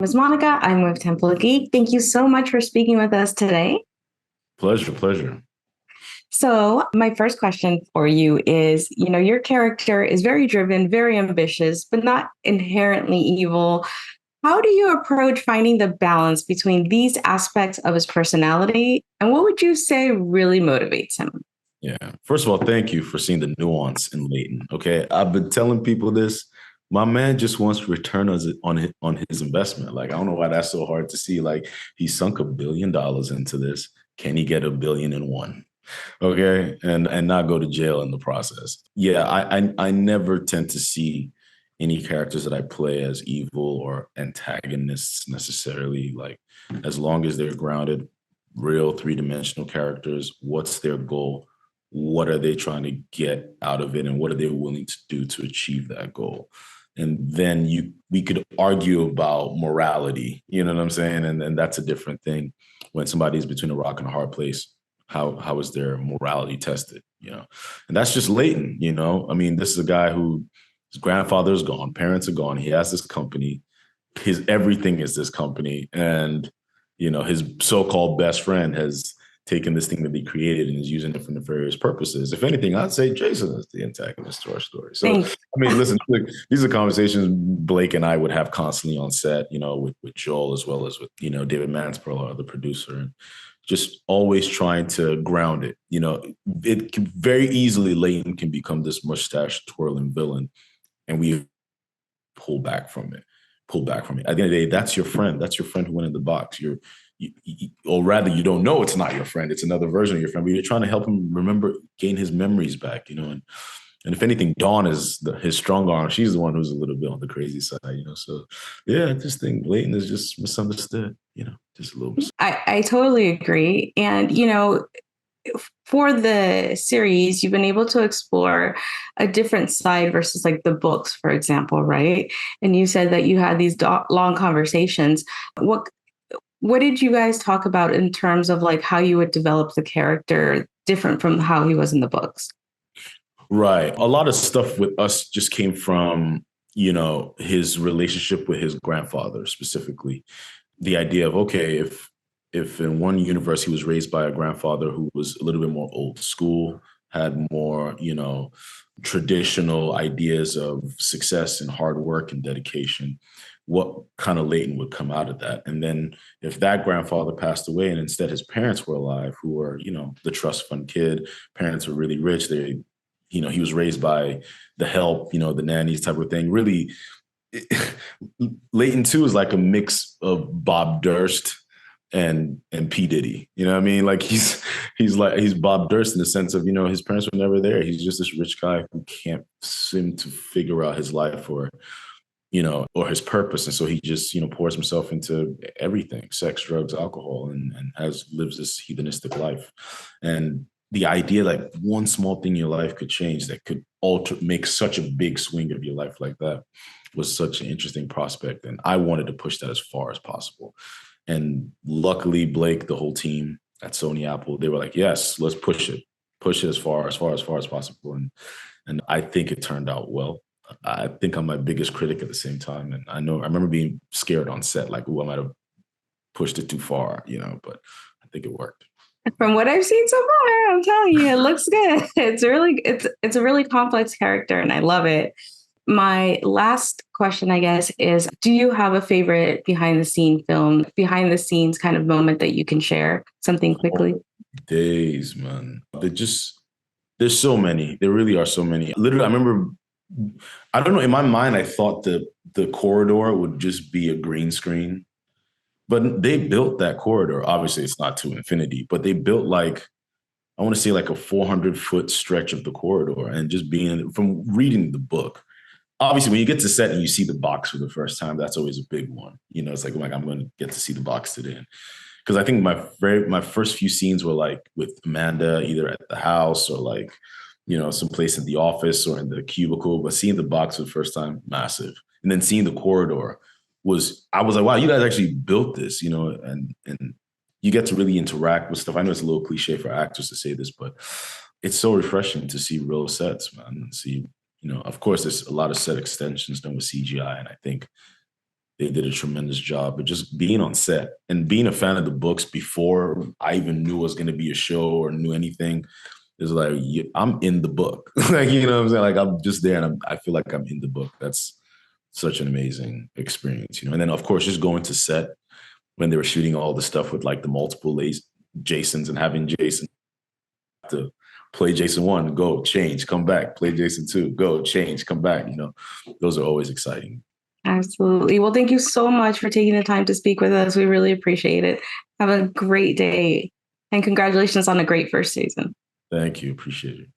Ms. Monica. I'm with Temple Geek. Thank you so much for speaking with us today. Pleasure, pleasure. So, my first question for you is, your character is very driven, very ambitious, but not inherently evil. How do you approach finding the balance between these aspects of his personality? And what would you say really motivates him? Yeah. First of all, thank you for seeing the nuance in Leighton. Okay. I've been telling people this. My man just wants to return on his investment. Like, I don't know why that's so hard to see. Like, he sunk $1 billion into this. Can he get 1 billion and 1? Okay. And not go to jail in the process. Yeah, I never tend to see any characters that I play as evil or antagonists necessarily. Like, as long as they're grounded, real three-dimensional characters, what's their goal? What are they trying to get out of it? And what are they willing to do to achieve that goal? And then we could argue about morality, you know what I'm saying? And that's a different thing when somebody's between a rock and a hard place. How is their morality tested? And that's just Leighton. I mean, this is a guy who his grandfather is gone, parents are gone. He has this company. His everything is this company, and his so-called best friend has taken this thing that he created and is using it for nefarious purposes. If anything, I'd say Jason is the antagonist to our story. So, Thanks. I mean, listen, look, these are conversations Blake and I would have constantly on set, with Joel as well as with, David Manspearl, our other producer, and just always trying to ground it. It can very easily, Leighton can become this mustache twirling villain, and we pull back from it. Pull back from it. At the end of the day, that's your friend. That's your friend who went in the box. Or rather, you don't know it's not your friend. It's another version of your friend, but you're trying to help him remember, gain his memories back, and if anything, Dawn is his strong arm. She's the one who's a little bit on the crazy side, So, yeah, I just think Leighton is just misunderstood, just a little bit. I totally agree. And, for the series, you've been able to explore a different side versus like the books, for example, right? And you said that you had these long conversations. What did you guys talk about in terms of like how you would develop the character different from how he was in the books? Right. A lot of stuff with us just came from, his relationship with his grandfather specifically. The idea of, okay, if in one universe he was raised by a grandfather who was a little bit more old school, had more, traditional ideas of success and hard work and dedication, what kind of Leighton would come out of that? And then if that grandfather passed away and instead his parents were alive, who were, the trust fund kid, parents were really rich, he was raised by the help, the nannies type of thing. Really, Leighton too is like a mix of Bob Durst and P. Diddy. You know what I mean? Like he's Bob Durst in the sense of, his parents were never there. He's just this rich guy who can't seem to figure out his life or his purpose. And so he just, pours himself into everything, sex, drugs, alcohol, and lives this heathenistic life. And the idea that one small thing in your life could change, that could make such a big swing of your life like that, was such an interesting prospect. And I wanted to push that as far as possible. And luckily, Blake, the whole team at Sony Apple, they were like, yes, let's push it as far as possible. And I think it turned out well. I think I'm my biggest critic at the same time. And I remember being scared on set, like, I might have pushed it too far, but I think it worked. From what I've seen so far, I'm telling you, it looks good. It's a really complex character, and I love it. My last question, I guess, is: do you have a favorite behind the scenes kind of moment that you can share? Something quickly. Days, man. There's so many. There really are so many. Literally, I remember. I don't know. In my mind, I thought the corridor would just be a green screen. But they built that corridor. Obviously, it's not to infinity, but they built I want to say like a 400-foot stretch of the corridor. And just from reading the book, obviously when you get to set and you see the box for the first time, that's always a big one. It's like, I'm going to get to see the box today. Because I think my first few scenes were like with Amanda, either at the house or like, someplace in the office or in the cubicle. But seeing the box for the first time, massive. And then seeing the corridor, I was like, wow, you guys actually built this, and you get to really interact with stuff. I know it's a little cliche for actors to say this, but it's so refreshing to see real sets, man. And see, of course, there's a lot of set extensions done with CGI, and I think They did a tremendous job. But just being on set and being a fan of the books before I even knew it was going to be a show or knew anything is like, I'm in the book. Like, you know what I'm saying? Like, I'm just there and I feel like I'm in the book. That's such an amazing experience, you know? And then, of course, just going to set when they were shooting all the stuff with like the multiple Jasons and having Jason to play Jason 1, go, change, come back, play Jason 2, go, change, come back. You know, those are always exciting. Absolutely. Well, thank you so much for taking the time to speak with us. We really appreciate it. Have a great day and congratulations on a great first season. Thank you. Appreciate it.